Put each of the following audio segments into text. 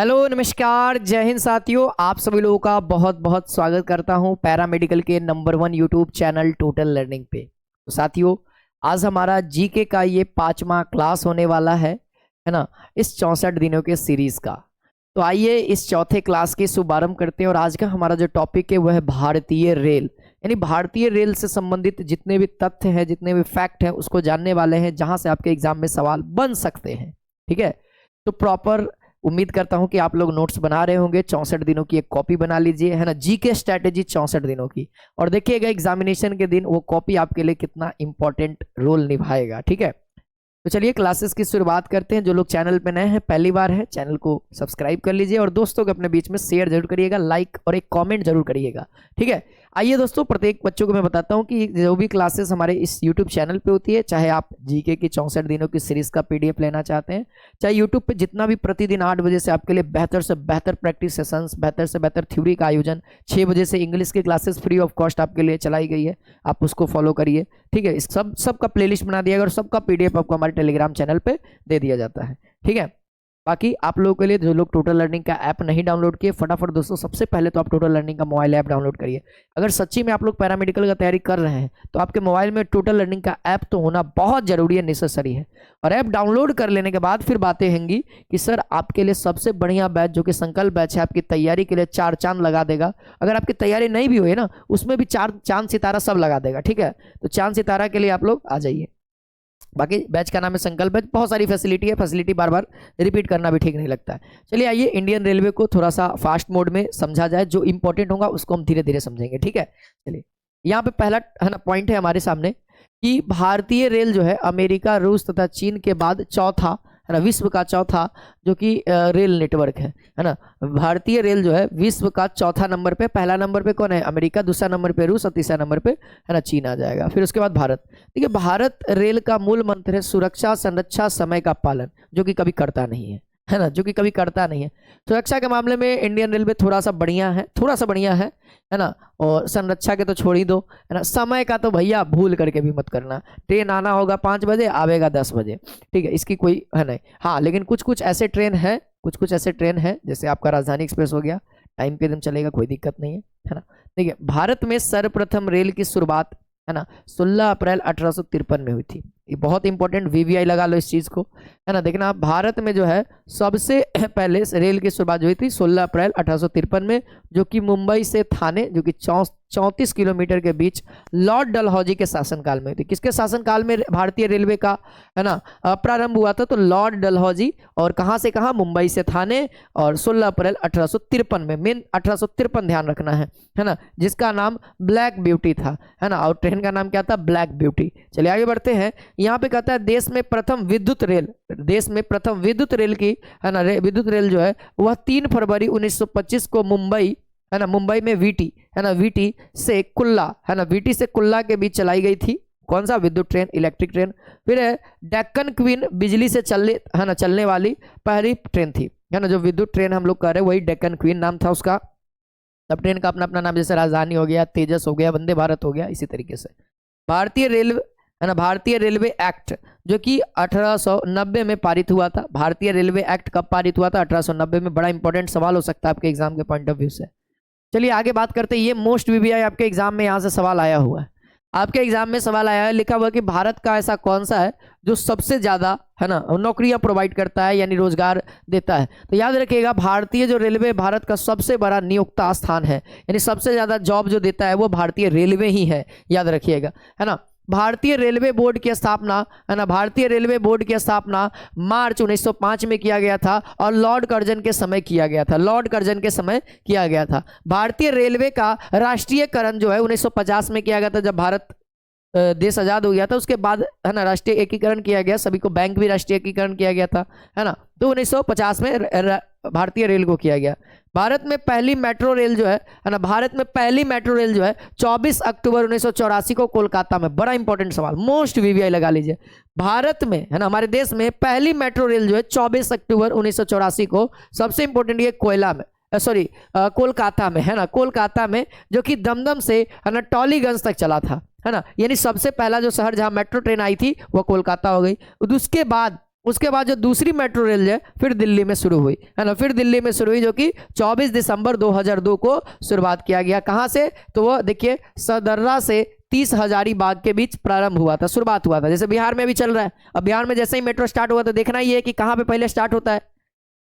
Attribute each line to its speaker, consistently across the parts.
Speaker 1: Hello नमस्कार जय हिंद साथियों, आप सभी लोगों का बहुत बहुत स्वागत करता हूं पैरामेडिकल के number 1 YouTube channel total learning पे। तो साथियों, आज हमारा जीके का ये 5वां क्लास होने वाला है ना, इस 64 दिनों के सीरीज का। तो आइए इस चौथे क्लास के शुभारंभ करते हैं। और आज का हमारा जो टॉपिक है वह है भारतीय रेल, यानी भारतीय रेल से संबंधित जितने भी तथ्य हैं, जितने भी फैक्ट हैं, उसको जानने वाले हैं, जहां से आपके एग्जाम में सवाल बन सकते हैं। ठीक है, तो प्रॉपर उम्मीद करता हूं कि आप लोग नोट्स बना रहे होंगे। 64 दिनों की एक कॉपी बना लीजिए, है ना, जीके स्ट्रैटेजी 64 दिनों की, और देखिएगा एग्जामिनेशन के दिन वो कॉपी आपके लिए कितना इंपॉर्टेंट रोल निभाएगा। ठीक है, तो चलिए क्लासेस की शुरुआत करते हैं। जो लोग चैनल पे नए हैं, पहली बार है, चैनल को सब्सक्राइब कर लीजिए और दोस्तों को अपने बीच में शेयर जरूर करिएगा, लाइक और एक कमेंट जरूर करिएगा। ठीक है, आइए दोस्तों, प्रत्येक बच्चों को मैं बताता हूं कि जो भी क्लासेस हमारे इस यूट्यूब चैनल पे होती है, चाहे आप जीके की 64 दिनों की सीरीज का पीडीएफ लेना चाहते हैं, चाहे यूट्यूब पे जितना भी प्रतिदिन 8 बजे से आपके लिए बेहतर से बेहतर प्रैक्टिस सेशंस, बेहतर से बेहतर थ्योरी का आयोजन, 6 बजे से इंग्लिश की क्लासेस फ्री ऑफ कॉस्ट आपके लिए चलाई गई है, आप उसको फॉलो करिए। ठीक है, इस सबका प्लेलिस्ट बना दिया गया और सबका पीडीएफ आपको हमारे टेलीग्राम चैनल पे दे दिया जाता है। ठीक है, बाकी आप लोगों के लिए जो लोग टोटल लर्निंग का ऐप नहीं डाउनलोड किए, फटाफट दोस्तों सबसे पहले तो आप टोटल लर्निंग का मोबाइल ऐप डाउनलोड करिए। अगर सच्ची में आप लोग पैरामेडिकल का तैयारी कर रहे हैं तो आपके मोबाइल में टोटल लर्निंग का ऐप तो होना बहुत जरूरी है, नेसेसरी है। और ऐप डाउनलोड कर लेने के बाद फिर बातें होंगी कि सर आपके लिए सबसे बढ़िया बैच जो कि संकल्प बैच है, आपकी तैयारी के लिए 4 चांद लगा देगा। अगर आपकी तैयारी नहीं भी हुई ना, उसमें भी 4 चांद सितारा सब लगा देगा। ठीक है, तो चांद सितारा के लिए आप लोग आ जाइए। बाकी बैच का नाम है संकल्प बैच, बहुत सारी फैसिलिटी है, फैसिलिटी बार बार रिपीट करना भी ठीक नहीं लगता है। चलिए आइए इंडियन रेलवे को थोड़ा सा फास्ट मोड में समझा जाए, जो इंपॉर्टेंट होगा उसको हम धीरे धीरे समझेंगे। ठीक है, चलिए यहाँ पे पहला है ना पॉइंट है हमारे सामने कि भारतीय रेल जो है अमेरिका, रूस तथा चीन के बाद चौथा, है ना, विश्व का चौथा जो कि रेल नेटवर्क है ना। भारतीय रेल जो है विश्व का चौथा नंबर पे, पहला नंबर पे कौन है? अमेरिका, दूसरा नंबर पे रूस और तीसरा नंबर पे है ना चीन आ जाएगा। फिर उसके बाद भारत। देखिए, भारत रेल का मूल मंत्र है सुरक्षा, संरक्षा, समय का पालन, जो कि कभी करता नहीं है ना, जो कि कभी करता नहीं है। सुरक्षा के मामले में इंडियन रेलवे थोड़ा सा बढ़िया है, थोड़ा सा बढ़िया है ना। और संरक्षा के तो छोड़ ही दो, है ना। समय का तो भैया भूल करके भी मत करना, ट्रेन आना होगा 5 बजे, आवेगा 10 बजे। ठीक है, इसकी कोई है नहीं। हाँ, लेकिन कुछ कुछ ऐसे ट्रेन है, कुछ कुछ ऐसे ट्रेन है, जैसे आपका राजधानी एक्सप्रेस हो गया, टाइम पे एकदम चलेगा, कोई दिक्कत नहीं है ना। देखिए, भारत में सर्वप्रथम रेल की शुरुआत है ना 16 अप्रैल 1853 में हुई थी। ये बहुत इंपॉर्टेंट, वीवीआई लगा लो इस चीज को, है ना। देखना, भारत में जो है सबसे पहले रेल की शुरुआत हुई थी 16 अप्रैल 1853 में, जो कि मुंबई से थाने, जो कि 34 किलोमीटर के बीच लॉर्ड डलहौजी के शासनकाल में हुई थी। किसके शासनकाल में भारतीय रेलवे का है ना प्रारंभ हुआ था? तो लॉर्ड डलहौजी। और कहां से कहां? मुंबई से थाने, और 16 अप्रैल 1853 में, मेन 1853 ध्यान रखना है ना, जिसका नाम ब्लैक ब्यूटी था, है ना। और ट्रेन का नाम क्या था? Black beauty. चलिए आगे बढ़ते हैं। यहाँ पे कहता है देश में प्रथम विद्युत रेल, देश में प्रथम विद्युत रेल की है ना, विद्युत रेल जो है वह 3 फरवरी 1925 को मुंबई, है ना, मुंबई में वीटी, है ना, वीटी से कुल्ला, है ना, वीटी से कुल्ला के बीच चलाई गई थी। कौन सा? विद्युत ट्रेन, इलेक्ट्रिक ट्रेन। फिर है डेक्कन क्वीन, बिजली से चलने, है ना, चलने वाली पहली ट्रेन थी, है ना। जो विद्युत ट्रेन हम लोग कह रहे हैं वही डेक्कन क्वीन नाम था उसका। सब ट्रेन का अपना अपना नाम, जैसे राजधानी हो गया, तेजस हो गया, वंदे भारत हो गया, इसी तरीके से। भारतीय रेलवे, है ना, भारतीय रेलवे एक्ट जो कि 1890 में पारित हुआ था। भारतीय रेलवे एक्ट कब पारित हुआ था? 1890 में। बड़ा इंपॉर्टेंट सवाल हो सकता है आपके एग्जाम के पॉइंट ऑफ व्यू से। चलिए आगे बात करते हैं। ये मोस्ट वीवीआई आपके एग्जाम में यहाँ से सवाल आया हुआ है, आपके एग्जाम में सवाल आया है, लिखा हुआ कि भारत का ऐसा कौन सा है जो सबसे ज्यादा, है ना, नौकरियां प्रोवाइड करता है, यानी रोजगार देता है। तो याद रखिएगा, भारतीय जो रेलवे भारत का सबसे बड़ा नियोक्ता स्थान है, यानी सबसे ज्यादा जॉब जो देता है वो भारतीय रेलवे ही है, याद रखिएगा, है ना। भारतीय रेलवे बोर्ड की स्थापना, है ना, भारतीय रेलवे बोर्ड की स्थापना मार्च 1905 में किया गया था और लॉर्ड कर्जन के समय किया गया था, लॉर्ड कर्जन के समय किया गया था। भारतीय रेलवे का राष्ट्रीयकरण जो है 1950 में किया गया था, जब भारत देश आजाद हो गया था। उसके बाद, है ना, राष्ट्रीय एकीकरण किया गया, सभी को बैंक भी राष्ट्रीय एकीकरण किया गया था, है ना। तो 1950 में भारतीय रेल को किया गया। भारत में पहली मेट्रो रेल जो है ना, भारत में पहली मेट्रो रेल जो है 24 अक्टूबर 1984 को कोलकाता में। बड़ा इंपॉर्टेंट सवाल, मोस्ट वीवीआई लगा लीजिए। भारत में, है ना, हमारे देश में पहली मेट्रो रेल जो है 24 अक्टूबर 1984 को, सबसे इंपॉर्टेंट ये कोयला में, सॉरी कोलकाता में, है ना, कोलकाता में, जो कि दमदम से, है ना, टॉलीगंज तक चला था, है ना। यानी सबसे पहला जो शहर जहां मेट्रो ट्रेन आई थी वो कोलकाता हो गई। उसके बाद उसके बाद जो दूसरी मेट्रो रेल है फिर दिल्ली में शुरू हुई, है ना, फिर दिल्ली में शुरू हुई, जो कि 24 दिसंबर 2002 को शुरुआत किया गया। कहां से? तो वो देखिए सदर्रा से 30 हजारीबाग के बीच प्रारंभ हुआ था, शुरुआत हुआ था। जैसे बिहार में भी चल रहा है, अब बिहार में जैसे ही मेट्रो स्टार्ट हुआ तो देखना ही है कि कहां पे पहले स्टार्ट होता है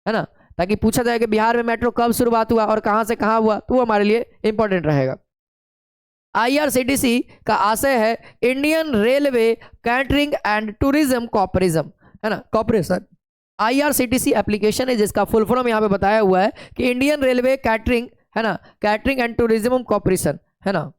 Speaker 1: ना, ताकि पूछा जाए कि बिहार में मेट्रो कब शुरुआत हुआ और कहां से कहां हुआ, तो वो हमारे लिए इंपॉर्टेंट रहेगा। IRCTC का आशय है Indian railway catering and tourism corporation, है ना, कॉर्पोरेशन। IRCTC एप्लीकेशन है जिसका फुल फॉर्म यहाँ पे बताया हुआ है कि इंडियन रेलवे कैटरिंग, है ना, कैटरिंग एंड टूरिज्म कॉर्पोरेशन, है ना।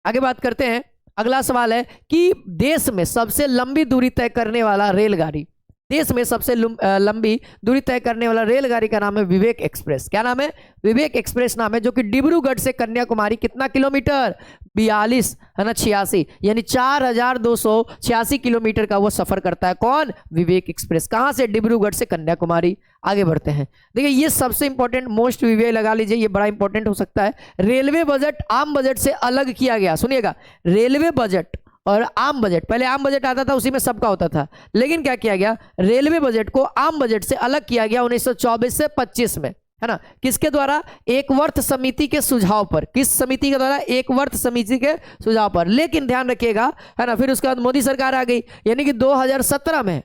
Speaker 1: आगे बात करते हैं, अगला सवाल है कि देश में सबसे लंबी दूरी तय करने वाला रेलगाड़ी, देश में सबसे लंबी दूरी तय करने वाला रेलगाड़ी का नाम है विवेक एक्सप्रेस। क्या नाम है? विवेक एक्सप्रेस नाम है, जो कि डिब्रूगढ़ से कन्याकुमारी कितना किलोमीटर? 42, है ना, 86, यानी 4286 किलोमीटर का वो सफर करता है। कौन? विवेक एक्सप्रेस। कहां से? डिब्रूगढ़ से कन्याकुमारी। आगे बढ़ते हैं, देखिए ये सबसे इंपॉर्टेंट, मोस्ट वीवीआई लगा लीजिए, ये बड़ा इंपॉर्टेंट हो सकता है। रेलवे बजट आम बजट से अलग किया गया। सुनिएगा, रेलवे बजट और आम बजट, पहले आम बजट आता था, उसी में सबका होता था, लेकिन क्या किया गया, रेलवे बजट को आम बजट से अलग किया गया 1924 से 25 में, है ना। किसके द्वारा? एकवर्थ समिति के सुझाव पर। किस समिति के द्वारा? एकवर्थ समिति के सुझाव पर। लेकिन ध्यान रखिएगा, है ना, फिर उसके बाद मोदी सरकार आ गई, यानी कि 2017 में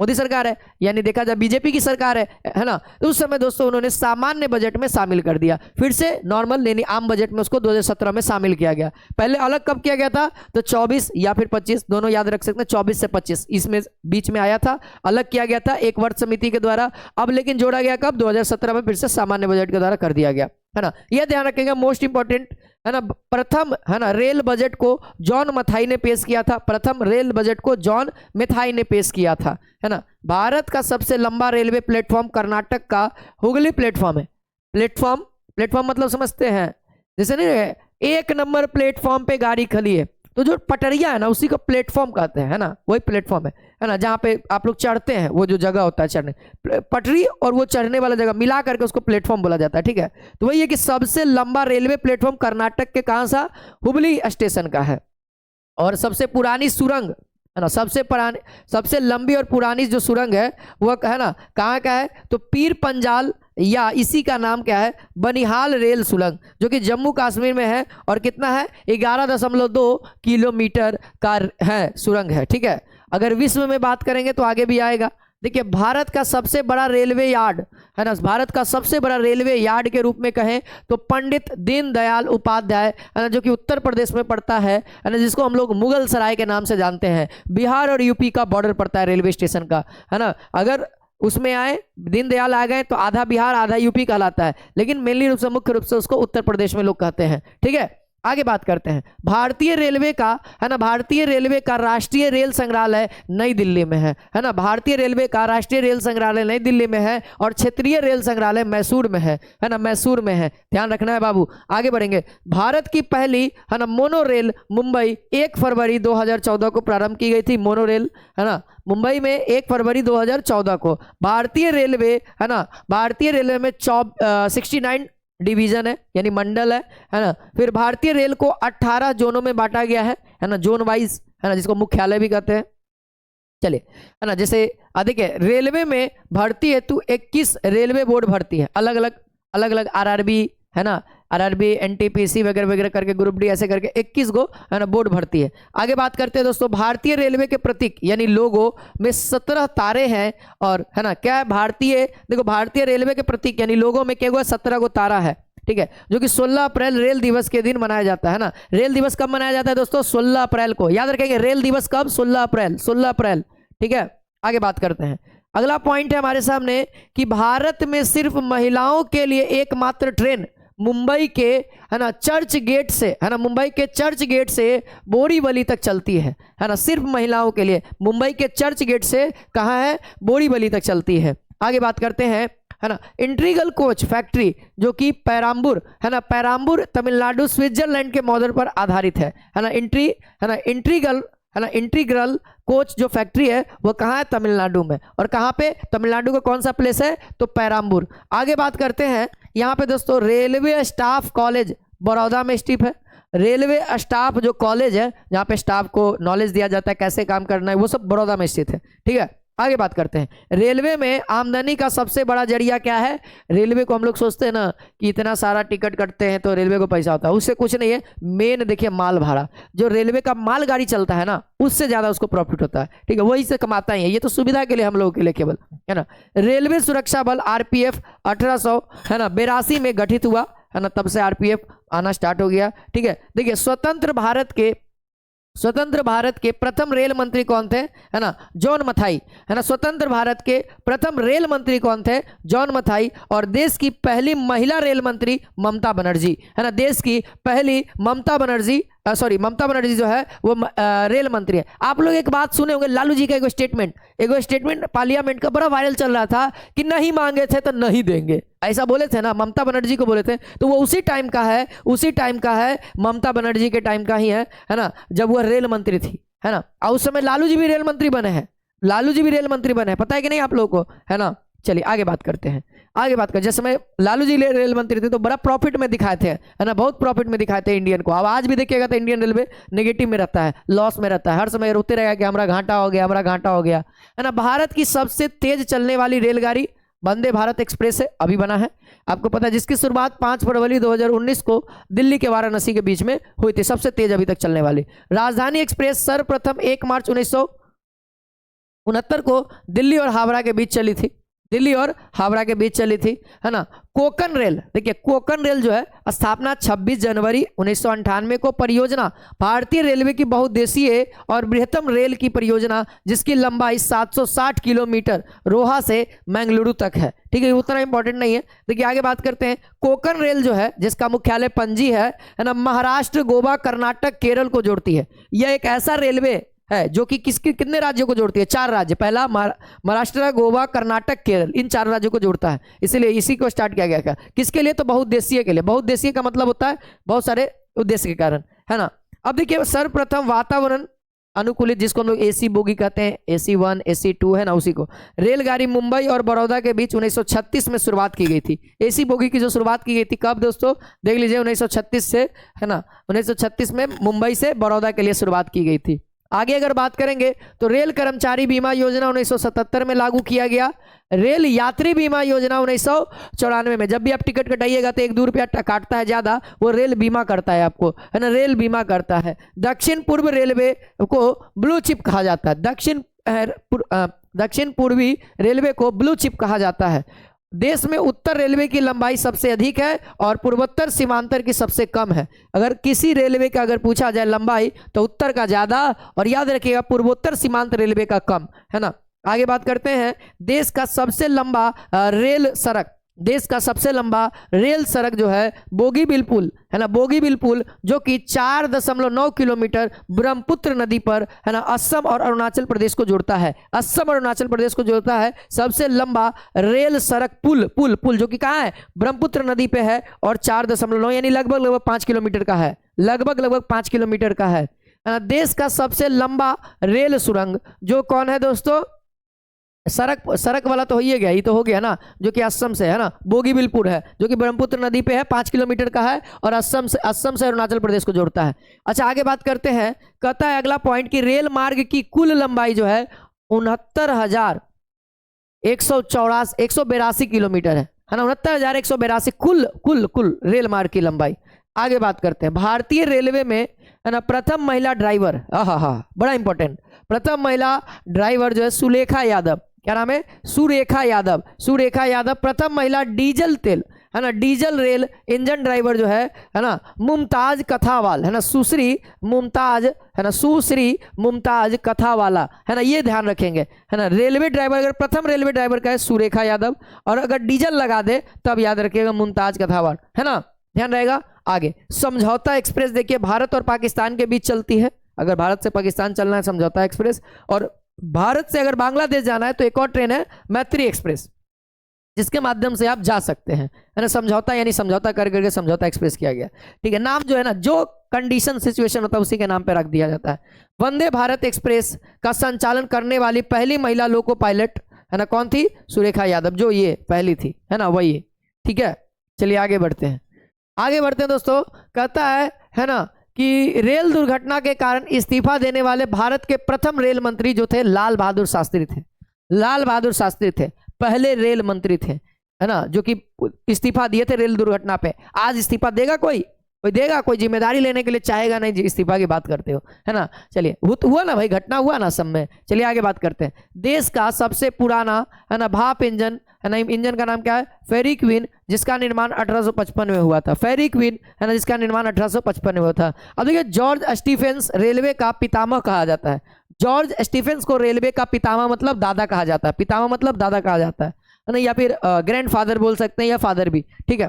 Speaker 1: मोदी सरकार है, यानी देखा जाए बीजेपी की सरकार है ना। तो उस समय दोस्तों उन्होंने सामान्य बजट में शामिल कर दिया, फिर से नॉर्मल यानी आम बजट में उसको 2017 में शामिल किया गया। पहले अलग कब किया गया था? तो 24 या फिर 25, दोनों याद रख सकते हैं, 24 से 25 इसमें बीच में आया था, अलग किया गया था एक वर्ष समिति के द्वारा। अब लेकिन जोड़ा गया कब? 2017 में फिर से सामान्य बजट के द्वारा कर दिया गया, है ना। यह ध्यान रखेंगे, मोस्ट इंपॉर्टेंट, है ना। प्रथम, है ना, रेल बजट को जॉन मथाई ने पेश किया था, प्रथम रेल बजट को जॉन मथाई ने पेश किया था, है ना। भारत का सबसे लंबा रेलवे प्लेटफॉर्म कर्नाटक का हुगली प्लेटफॉर्म है। प्लेटफॉर्म मतलब समझते हैं, जैसे नहीं एक नंबर प्लेटफॉर्म पे गाड़ी खड़ी है तो जो पटरिया है ना उसी को प्लेटफॉर्म कहते हैं, है ना, वही प्लेटफॉर्म है ना, जहाँ पे आप लोग चढ़ते हैं, वो जो जगह होता है चढ़ने, पटरी और वो चढ़ने वाला जगह मिला करके उसको प्लेटफॉर्म बोला जाता है, ठीक है। तो वही है कि सबसे लंबा रेलवे प्लेटफॉर्म कर्नाटक के कहाँ सा? हुबली स्टेशन का है। और सबसे पुरानी सुरंग, है ना, सबसे लंबी और पुरानी जो सुरंग है वह, है ना, कहाँ का है? तो पीर पंजाल, या इसी का नाम क्या है? बनिहाल रेल सुरंग, जो कि जम्मू कश्मीर में है और कितना है? 11.2 किलोमीटर का है सुरंग है, ठीक है। अगर विश्व में बात करेंगे तो आगे भी आएगा। देखिए भारत का सबसे बड़ा रेलवे यार्ड, है ना, भारत का सबसे बड़ा रेलवे यार्ड के रूप में कहें तो पंडित दीनदयाल उपाध्याय, है ना, जो कि उत्तर प्रदेश में पड़ता है ना, जिसको हम लोग मुगल सराय के नाम से जानते हैं। बिहार और यूपी का बॉर्डर पड़ता है रेलवे स्टेशन का, है ना। अगर उसमें आए दीनदयाल आ गए तो आधा बिहार आधा यूपी कहलाता है, लेकिन मेनली रूप से मुख्य रूप से उसको उत्तर प्रदेश में लोग कहते हैं, ठीक है। आगे बात करते हैं, भारतीय रेलवे का, है ना, भारतीय रेलवे का राष्ट्रीय रेल संग्रहालय नई दिल्ली में है ना। भारतीय रेलवे का राष्ट्रीय रेल संग्रहालय नई दिल्ली में है और क्षेत्रीय रेल संग्रहालय मैसूर में है ना, मैसूर में है, ध्यान रखना है बाबू। आगे बढ़ेंगे, भारत की पहली, है ना, मोनो रेल मुंबई 1 फरवरी 2014 को प्रारंभ की गई थी। मोनो रेल, है ना, मुंबई में 1 फरवरी 2014 को। भारतीय रेलवे, है ना, भारतीय रेलवे में 69 डिवीजन है यानी मंडल है ना। फिर भारतीय रेल को 18 जोनों में बांटा गया है ना, जोन वाइज, है ना, जिसको मुख्यालय भी कहते हैं। चलिए, है ना, जैसे देखिए रेलवे में भर्ती हेतु 21 रेलवे बोर्ड भर्ती है, अलग अलग आरआरबी, है ना, आरआरबी, एनटीपीसी वगैरह वगैरह करके, ग्रुप डी ऐसे करके 21 गो, है ना, बोर्ड भर्ती है। आगे बात करते हैं दोस्तों, भारतीय रेलवे के प्रतीक यानी लोगो में 17 तारे हैं और, है ना, क्या है? भारतीय, देखो भारतीय रेलवे के प्रतीक यानी लोगो में क्या हुआ? 17 गो तारा है, ठीक है, जो कि 16 अप्रैल रेल दिवस के दिन मनाया जाता है ना। रेल दिवस कब मनाया जाता है दोस्तों? 16 अप्रैल को, याद रखेंगे रेल दिवस कब? 16 अप्रैल, ठीक है। आगे बात करते हैं, अगला पॉइंट है हमारे सामने कि भारत में सिर्फ महिलाओं के लिए एकमात्र ट्रेन मुंबई के, है ना, चर्च गेट से, है ना, मुंबई के चर्च गेट से बोरीवली तक चलती है ना, सिर्फ महिलाओं के लिए मुंबई के चर्च गेट से कहाँ है? बोरीवली तक चलती है। आगे बात करते हैं, है ना, इंट्रीगल कोच फैक्ट्री जो कि पैराम्बूर, है ना, पैराम्बूर तमिलनाडु स्विट्जरलैंड के मॉडल पर आधारित है ना। इंट्रीगल कोच जो फैक्ट्री है वो कहाँ है? तमिलनाडु में। और कहाँ पे? तमिलनाडु का कौन सा प्लेस है? तो पैराम्बूर। आगे बात करते हैं, यहाँ पे दोस्तों रेलवे स्टाफ कॉलेज बड़ौदा में स्थित है। रेलवे स्टाफ जो कॉलेज है जहाँ पे स्टाफ को नॉलेज दिया जाता है कैसे काम करना है, वो सब बड़ौदा में स्थित है, ठीक है। आगे बात करते हैं। रेलवे में आमदनी का सबसे बड़ा जरिया क्या है? रेलवे को हम लोग सोचते हैं ना कि इतना सारा टिकट कटते हैं तो रेलवे को पैसा होता है, उससे कुछ नहीं है। मेन देखिए माल भाड़ा, जो रेलवे का मालगाड़ी चलता है ना उससे ज्यादा उसको प्रॉफिट होता है, ठीक है, वही से कमाता ही है। ये तो सुविधा के लिए हम लोगों के लिए केवल, है ना। रेलवे सुरक्षा बल आरपीएफ 1800 है ना 82 में गठित हुआ, है ना, तब से आरपीएफ आना स्टार्ट हो गया, ठीक है। देखिए स्वतंत्र भारत के प्रथम रेल मंत्री कौन थे? है ना, जॉन मथाई, है ना। स्वतंत्र भारत के प्रथम रेल मंत्री कौन थे? जॉन मथाई। और देश की पहली महिला रेल मंत्री ममता बनर्जी, है ना। देश की पहली ममता बनर्जी जो है वो रेल मंत्री है। आप लोग एक बात सुने होंगे, लालू जी का एक स्टेटमेंट पार्लियामेंट का बड़ा वायरल चल रहा था कि नहीं मांगे थे तो नहीं देंगे, ऐसा बोले थे ना, ममता बनर्जी को बोले थे। तो वो उसी टाइम का है, ममता बनर्जी के टाइम का ही है ना, जब वो रेल मंत्री थी, है ना। और उस समय लालू जी भी रेल मंत्री बने हैं, पता है कि नहीं आप लोगों को, है ना। चलिए आगे बात करते हैं। जिस समय लालू जी रेल मंत्री थे तो बड़ा प्रॉफिट में दिखाए थे, है ना, बहुत प्रॉफिट में दिखाए थे इंडियन को। अब आज भी देखिएगा तो इंडियन रेलवे नेगेटिव में रहता है, लॉस में रहता है, हर समय रोते रहेगा कि हमारा घाटा हो गया, है ना। भारत की सबसे तेज चलने वाली रेलगाड़ी वंदे भारत एक्सप्रेस है, अभी बना है, आपको पता है, जिसकी शुरुआत 5 फरवरी 2019 को दिल्ली के वाराणसी के बीच में हुई थी, सबसे तेज अभी तक चलने वाली। राजधानी एक्सप्रेस सर्वप्रथम 1 मार्च 1969 को दिल्ली और हावड़ा के बीच चली थी, है ना। कोकन रेल, देखिए कोकन रेल जो है स्थापना 26 जनवरी 1998 को। परियोजना भारतीय रेलवे की बहुउद्देशीय और बृहत्तम रेल की परियोजना जिसकी लंबाई 760 किलोमीटर रोहा से मंगलुरु तक है, ठीक है, उतना इंपॉर्टेंट नहीं है। देखिए आगे बात करते हैं। कोकन रेल जो है जिसका मुख्यालय पणजी है ना, महाराष्ट्र, गोवा, कर्नाटक, केरल को जोड़ती है। यह एक ऐसा रेलवे है जो कि कितने राज्यों को जोड़ती है? 4 राज्य, पहला महाराष्ट्र, गोवा, कर्नाटक, केरल, इन 4 राज्यों को जोड़ता है, इसलिए इसी को स्टार्ट किया गया था। किसके लिए? तो बहुउद्देशीय के लिए। बहुउद्देशीय का मतलब होता है बहुत सारे उद्देश्य के कारण, है ना। अब देखिए सर्वप्रथम वातावरण अनुकूलित, जिसको हम लोग एसी बोगी कहते हैं, AC1 AC2, है ना, उसी को रेलगाड़ी मुंबई और बड़ौदा के बीच 1936 में शुरुआत की गई थी। एसी बोगी की जो शुरुआत की गई थी कब दोस्तों? देख लीजिए 1936 से, है ना, 1936 में मुंबई से बड़ौदा के लिए शुरुआत की गई थी। आगे अगर बात करेंगे तो रेल कर्मचारी बीमा योजना 1977 में लागू किया गया। रेल यात्री बीमा योजना 1994 में। जब भी आप टिकट कटाइएगा तो 1-2 रुपया काटता है ज्यादा, वो रेल बीमा करता है आपको, है ना, रेल बीमा करता है। दक्षिण पूर्व रेलवे को ब्लू चिप कहा जाता है, दक्षिण पूर्वी रेलवे को ब्लू चिप कहा जाता है। देश में उत्तर रेलवे की लंबाई सबसे अधिक है और पूर्वोत्तर सीमांतर की सबसे कम है। अगर किसी रेलवे का अगर पूछा जाए लंबाई तो उत्तर का ज्यादा, और याद रखिएगा पूर्वोत्तर सीमांत रेलवे का कम, है ना। आगे बात करते हैं। देश का सबसे लंबा रेल सड़क जो है बोगीबिल पुल, है ना, बोगीबिल पुल, जो कि 4.9 किलोमीटर ब्रह्मपुत्र नदी पर, है ना, असम और अरुणाचल प्रदेश को जोड़ता है। सबसे लंबा रेल सड़क पुल जो कि कहाँ है? ब्रह्मपुत्र नदी पे है, और 4.9 यानी लगभग 5 किलोमीटर का है, लगभग 5 किलोमीटर का है। देश का सबसे लंबा रेल सुरंग जो कौन है दोस्तों? सड़क वाला तो ही गया, ये तो हो गया ना, जो कि असम से, है ना, बोगीबिलपुर है, जो कि ब्रह्मपुत्र नदी पे है, 5 किलोमीटर का है, और असम से अरुणाचल प्रदेश को जोड़ता है। अच्छा आगे बात करते हैं। कहता है अगला पॉइंट कि रेल मार्ग की कुल लंबाई जो है 69,182 किलोमीटर है ना, 69,182 कुल रेल मार्ग की लंबाई। आगे बात करते हैं। भारतीय रेलवे में, है ना, प्रथम महिला ड्राइवर, बड़ा इंपॉर्टेंट, प्रथम महिला ड्राइवर जो है सुलेखा यादव, क्या नाम है? सुरेखा यादव प्रथम महिला डीजल तेल, है ना, डीजल रेल इंजन ड्राइवर जो है ना, मुमताज कथावाल, है ना, सुश्री मुमताज कथावाला, है ना, ये ध्यान रखेंगे, है ना। रेलवे ड्राइवर अगर प्रथम रेलवे ड्राइवर का है सुरेखा यादव, और अगर डीजल लगा दे तब याद रखिएगा मुमताज कथावाल, है ना, ध्यान रहेगा। आगे समझौता एक्सप्रेस देखिए भारत और पाकिस्तान के बीच चलती है। अगर भारत से पाकिस्तान चलना है समझौता एक्सप्रेस, और भारत से अगर बांग्लादेश जाना है तो एक और ट्रेन है मैत्री एक्सप्रेस, जिसके माध्यम से आप जा सकते हैं, है ना। समझौता यानी समझौता करके समझौता एक्सप्रेस किया गया, ठीक है। नाम जो है ना, जो कंडीशन सिचुएशन होता है उसी के नाम पे रख दिया जाता है। वंदे भारत एक्सप्रेस का संचालन करने वाली पहली महिला लोको पायलट, है ना, कौन थी? सुरेखा यादव, जो ये पहली थी, है ना, वही, ठीक है। चलिए आगे बढ़ते हैं दोस्तों। कहता है ना, कि रेल दुर्घटना के कारण इस्तीफा देने वाले भारत के प्रथम रेल मंत्री जो थे लाल बहादुर शास्त्री थे। लाल बहादुर शास्त्री थे, पहले रेल मंत्री थे, है ना, जो कि इस्तीफा दिए थे रेल दुर्घटना पे। आज इस्तीफा देगा कोई? कोई देगा? कोई जिम्मेदारी लेने के लिए चाहेगा नहीं। जी इस्तीफा की बात करते हो, है ना। चलिए हुआ ना भाई, घटना हुआ ना सब में। चलिए आगे बात करते हैं। देश का सबसे पुराना, है ना, भाप इंजन, है ना, इंजन का नाम क्या है? फेरी क्वीन, जिसका निर्माण 1855 में हुआ था। फेरी क्वीन, है ना, जिसका निर्माण 1855 में हुआ था। अब देखिए, जॉर्ज स्टीफेंस रेलवे का पितामह कहा जाता है। जॉर्ज स्टीफेंस को रेलवे का पितामह मतलब दादा कहा जाता है। पितामह मतलब दादा कहा जाता है ना, या फिर ग्रैंड फादर बोल सकते हैं, या फादर भी, ठीक है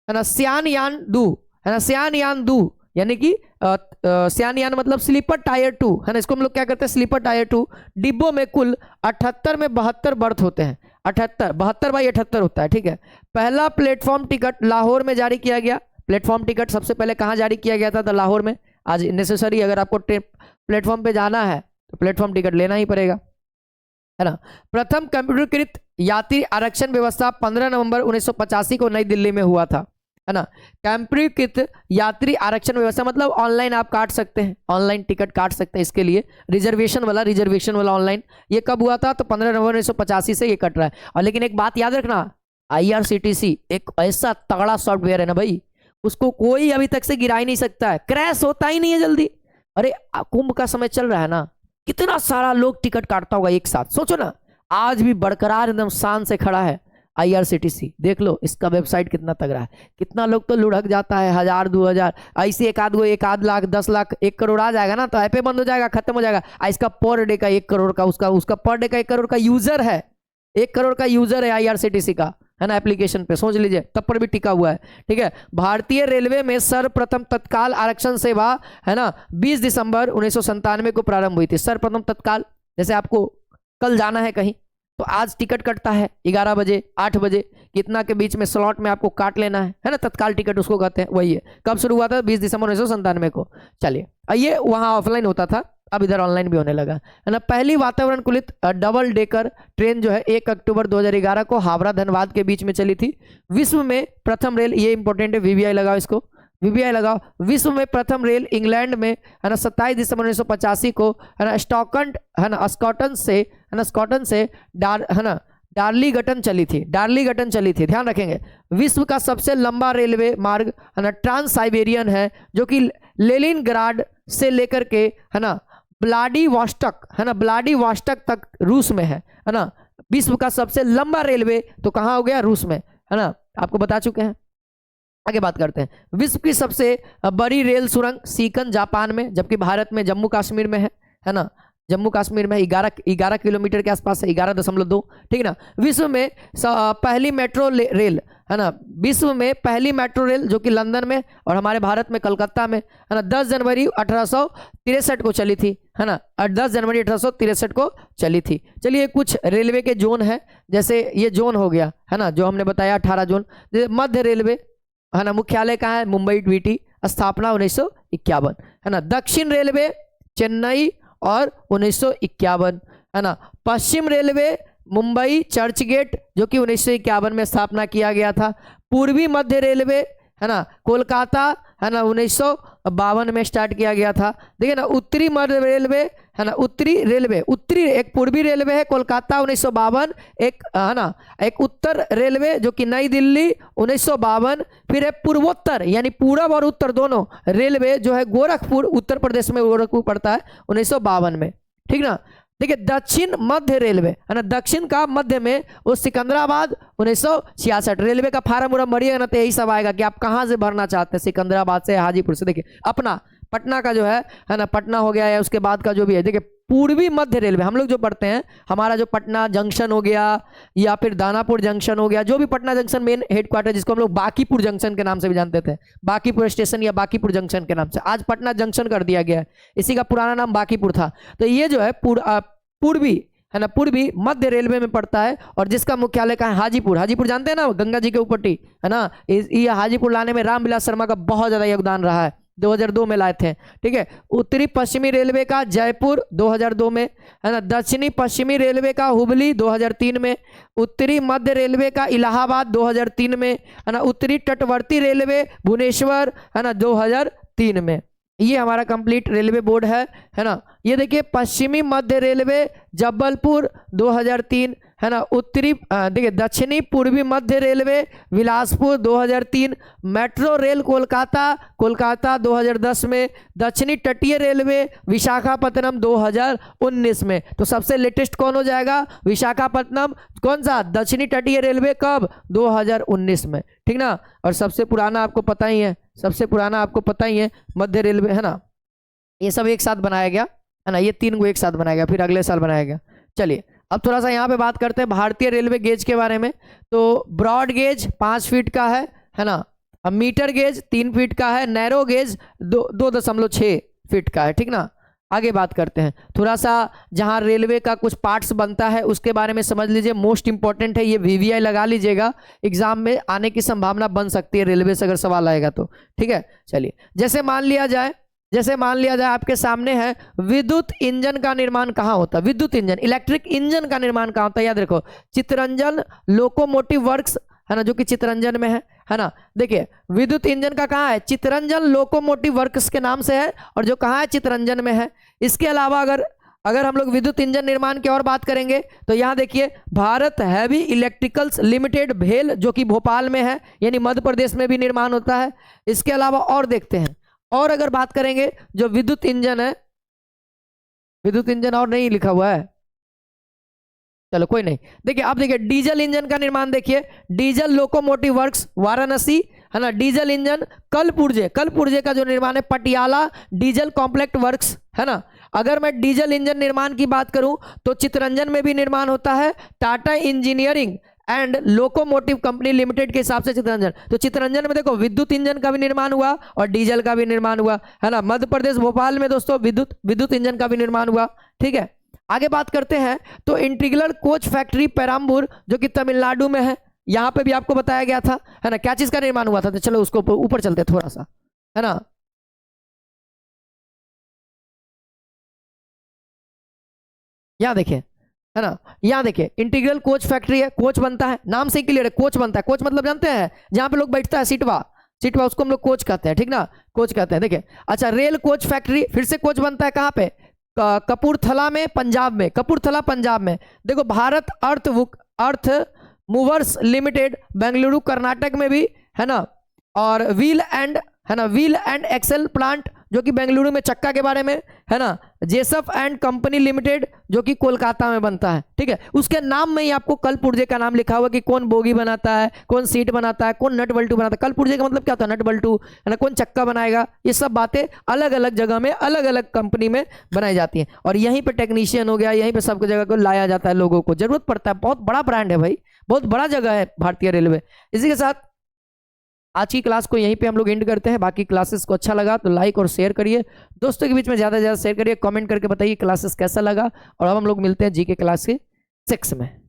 Speaker 1: ना। सियान यान दू, है ना, सियान यान दू, यानी कि सियान यान मतलब स्लीपर टायर 2, है ना। इसको हम लोग क्या करते हैं? स्लीपर टायर 2 डिब्बों में कुल 78 में 72 बर्थ होते हैं। 78, 72 बाई 78 होता है, ठीक है। पहला प्लेटफॉर्म टिकट लाहौर में जारी किया गया। प्लेटफॉर्म टिकट सबसे पहले कहाँ जारी किया गया था? तो लाहौर में। आज नेसेसरी, अगर आपको प्लेटफॉर्म पे जाना है तो प्लेटफॉर्म टिकट लेना ही पड़ेगा, है ना। प्रथम कंप्यूटरीकृत यात्री आरक्षण व्यवस्था 15 नवंबर 1985 को नई दिल्ली में हुआ था, है ना। कंप्यूटरीकृत यात्री आरक्षण व्यवस्था मतलब ऑनलाइन आप काट सकते हैं, ऑनलाइन टिकट काट सकते हैं। इसके लिए रिजर्वेशन वाला ऑनलाइन, ये कब हुआ था? तो 15 नवंबर 1985 से ये कट रहा है। और लेकिन एक बात याद रखना, IRCTC एक ऐसा तगड़ा सॉफ्टवेयर है ना भाई, उसको कोई अभी तक से गिरा ही नहीं सकता है, क्रैश होता ही नहीं है जल्दी। अरे कुंभ का समय चल रहा है ना, कितना सारा लोग टिकट काटता होगा एक साथ, सोचो ना। आज भी बरकरार एकदम शान से खड़ा है IRCTC। देख लो इसका वेबसाइट कितना तगड़ा है। कितना लोग तो लुढ़क जाता है, 1000 2000 ऐसे, एक आध लाख 10 लाख 1 करोड़ आ जाएगा ना तो ऐपे बंद हो जाएगा, खत्म हो जाएगा। इसका पर डे का 1 करोड़ का, उसका पर डे का 1 करोड़ का यूजर है, 1 करोड़ का यूजर है IRCTC का, है ना, एप्लीकेशन पे। सोच लीजिए, तब पर भी टिका हुआ है, ठीक है। भारतीय रेलवे में सर्वप्रथम तत्काल आरक्षण सेवा, है ना, 20 दिसंबर 1997 को प्रारंभ हुई थी। सर्वप्रथम तत्काल, जैसे आपको कल जाना है कहीं तो आज टिकट कटता है 11 बजे 8 बजे, कितना के बीच में स्लॉट में आपको काट लेना है ना, तत्काल टिकट उसको कहते हैं। वही है। कब शुरू हुआ था? 20 दिसंबर 1997 को। चलिए, ये वहां ऑफलाइन होता था, अब इधर ऑनलाइन भी होने लगा, है ना। पहली वातावरण कुलित डबल डेकर ट्रेन जो है 1 अक्टूबर 2011 को हावड़ा धनबाद के बीच में चली थी। विश्व में प्रथम रेल, ये इंपॉर्टेंट है, VVI लगाओ इसको, VVI लगाओ। विश्व में प्रथम रेल इंग्लैंड में, है ना, 27 दिसंबर 1985 को, है ना, स्कॉटन से डार्लीगटन चली थी। ध्यान रखेंगे, विश्व का सबसे लंबा रेलवे मार्ग, है ना, ट्रांस साइबेरियन है, जो कि लेनिनग्राड से लेकर के, है ना, व्लादिवोस्टोक तक रूस में है ना। विश्व का सबसे लंबा रेलवे तो कहाँ हो गया? रूस में, है ना, आपको बता चुके हैं। आगे बात करते हैं। विश्व की सबसे बड़ी रेल सुरंग सीकन जापान में, जबकि भारत में जम्मू कश्मीर में है ना, जम्मू कश्मीर में 11 किलोमीटर के आसपास है, 11.2, ठीक ना। विश्व में पहली मेट्रो रेल, है ना, विश्व में पहली मेट्रो रेल जो कि लंदन में और हमारे भारत में कलकत्ता में, है ना, 10 जनवरी 1863 को चली थी, है ना, 10 जनवरी 1863 को चली थी। चलिए, कुछ रेलवे के जोन है, जैसे ये जोन हो गया, है ना, जो हमने बताया 18 जोन। मध्य रेलवे, है ना, मुख्यालय कहाँ है? मुंबई DVT, स्थापना 1951, है ना। दक्षिण रेलवे चेन्नई और 1951, है ना। पश्चिम रेलवे मुंबई चर्चगेट, जो कि 1951 में स्थापना किया गया था। पूर्वी मध्य रेलवे, है ना, कोलकाता, है ना, 1952 में स्टार्ट किया गया था। देखिए ना, उत्तरी मध्य रेलवे, है ना, उत्तरी एक पूर्वी रेलवे है कोलकाता 1952, एक, है ना, एक उत्तर रेलवे जो कि नई दिल्ली 1952, फिर है पूर्वोत्तर यानी पूरब और उत्तर दोनों रेलवे जो है गोरखपुर, उत्तर प्रदेश में गोरखपुर पड़ता है 1952 में, ठीक ना। देखिए, दक्षिण मध्य रेलवे, है ना, दक्षिण का मध्य में वो सिकंदराबाद 1966। रेलवे का फार्म उर्म भरिएगा ना तो यही सब आएगा कि आप कहाँ से भरना चाहते हैं, सिकंदराबाद से, हाजीपुर से। देखिए अपना पटना का जो है ना, पटना हो गया है, उसके बाद का जो भी है। देखिए, पूर्वी मध्य रेलवे हम लोग जो पढ़ते हैं, हमारा जो पटना जंक्शन हो गया या फिर दानापुर जंक्शन हो गया, जो भी पटना जंक्शन मेन हेडक्वार्टर, जिसको हम लोग बाकीपुर जंक्शन के नाम से भी जानते थे, बाकीपुर स्टेशन या बाकीपुर जंक्शन के नाम से, आज पटना जंक्शन कर दिया गया है, इसी का पुराना नाम बाकीपुर था। तो ये जो है पूर्वी, है ना, पूर्वी मध्य रेलवे में पड़ता है और जिसका मुख्यालय कहाँ है? हाजीपुर जानते हैं ना, गंगा जी के ऊपर टी, है ना। ये हाजीपुर लाने में रामविलास शर्मा का बहुत ज्यादा योगदान रहा है, 2002 में लाए थे, ठीक है। उत्तरी पश्चिमी रेलवे का जयपुर 2002 में, है ना। दक्षिणी पश्चिमी रेलवे का हुबली 2003 में। उत्तरी मध्य रेलवे का इलाहाबाद 2003 में, है ना। उत्तरी तटवर्ती रेलवे भुवनेश्वर, है ना, 2003 में। ये हमारा कंप्लीट रेलवे बोर्ड है ना। ये देखिए पश्चिमी मध्य रेलवे जबलपुर 2003, है ना। उत्तरी देखिए दक्षिणी पूर्वी मध्य railway Bilaspur 2003, metro rail Kolkata 2010 में, दक्षिणी तटीय रेलवे विशाखापत्तनम 2019 में। तो सबसे लेटेस्ट कौन हो जाएगा? विशाखापत्तनम। कौन सा? दक्षिणी तटीय रेलवे कब? 2019 में, ठीक ना। और सबसे पुराना आपको पता ही है, मध्य रेलवे, है ना। ये सब एक साथ बनाया गया, है ना। ये 3 को एक साथ बनाया गया, फिर अगले साल बनाया गया। चलिए अब थोड़ा सा यहाँ पे बात करते हैं भारतीय रेलवे गेज के बारे में। तो ब्रॉड गेज 5 फीट का है ना। अब मीटर गेज 3 फीट का है, नैरो गेज 2.6 फीट का है, ठीक ना। आगे बात करते हैं थोड़ा सा, जहां रेलवे का कुछ पार्ट्स बनता है उसके बारे में समझ लीजिए। मोस्ट इंपॉर्टेंट है ये, वीवीआई लगा लीजिएगा, एग्जाम में आने की संभावना बन सकती है रेलवे से अगर सवाल आएगा तो, ठीक है। चलिए जैसे मान लिया जाए आपके सामने है विद्युत इंजन का निर्माण कहाँ होता है? विद्युत इंजन, इलेक्ट्रिक इंजन का निर्माण कहाँ होता है? याद रखो चित्तरंजन लोकोमोटिव वर्क्स, है ना, जो कि चित्तरंजन में है ना। देखिए विद्युत इंजन का कहाँ है? चित्तरंजन लोकोमोटिव वर्क्स के नाम से है, और जो कहाँ है? चित्तरंजन में है। इसके अलावा अगर हम लोग विद्युत इंजन निर्माण की और बात करेंगे तो यहाँ देखिए भारत हैवी इलेक्ट्रिकल्स लिमिटेड भेल, जो कि भोपाल में है, यानी मध्य प्रदेश में भी निर्माण होता है। इसके अलावा और देखते हैं, और अगर बात करेंगे जो विद्युत इंजन है, विद्युत इंजन और नहीं लिखा हुआ है, चलो कोई नहीं। देखिए अब देखिए डीजल इंजन का निर्माण, देखिए डीजल लोकोमोटिव वर्क्स वाराणसी, है ना। डीजल इंजन कलपुर्जे का जो निर्माण है पटियाला डीजल कॉम्प्लेक्स वर्क्स, है ना। अगर मैं डीजल इंजन निर्माण की बात करूं तो चित्तरंजन में भी निर्माण होता है, Tata engineering and locomotive company limited के हिसाब से चित्तरंजन। तो चित्तरंजन में देखो विद्युत इंजन का भी निर्माण हुआ और डीजल का भी निर्माण हुआ, है ना। मध्य प्रदेश भोपाल में दोस्तों विद्युत इंजन का भी निर्माण हुआ, ठीक है। आगे बात करते हैं तो इंटीग्रल कोच फैक्ट्री पेराम्बूर, जो कि तमिलनाडु में है, यहां पे भी आपको बताया गया था, है ना। क्या चीज का निर्माण हुआ था? तो चलो उसको ऊपर चलते थोड़ा सा, है ना। यहां देखिए, है ना, यहाँ देखिए इंटीग्रल कोच फैक्ट्री है, कोच बनता है, नाम से क्लियर है, कोच बनता है। कोच मतलब जानते हैं जहां पे लोग बैठता है, सीटवा, उसको हम लोग कोच कहते हैं, ठीक ना, कोच कहते हैं। देखिए अच्छा, रेल कोच फैक्ट्री फिर से कोच बनता है कहाँ पे? कपूरथला में, पंजाब में, कपूरथला पंजाब में। देखो भारत अर्थ मूवर्स लिमिटेड बेंगलुरु कर्नाटक में भी, है ना। और व्हील एंड एक्सेल प्लांट, जो कि बेंगलुरु में चक्का के बारे में, है ना। जेसफ एंड कंपनी लिमिटेड, जो कि कोलकाता में बनता है, ठीक है। उसके नाम में ही आपको कल पुर्जे का नाम लिखा हुआ कि कौन बोगी बनाता है, कौन सीट बनाता है, कौन नट बल्टू बनाता है। कल पुर्जे का मतलब क्या होता है? नट बल्टू, है ना। कौन चक्का बनाएगा, ये सब बातें अलग अलग जगह में अलग अलग कंपनी में बनाई जाती है, और यहीं पर टेक्नीशियन हो गया, यहीं पर सब जगह को लाया जाता है, लोगों को जरूरत पड़ता है। बहुत बड़ा ब्रांड है भाई, बहुत बड़ा जगह है भारतीय रेलवे। इसी के साथ आज की क्लास को यहीं पे हम लोग एंड करते हैं। बाकी क्लासेस को अच्छा लगा तो लाइक और शेयर करिए, दोस्तों के बीच में ज़्यादा से ज़्यादा शेयर करिए, कमेंट करके बताइए क्लासेस कैसा लगा। और अब हम लोग मिलते हैं जीके क्लास के 6 में।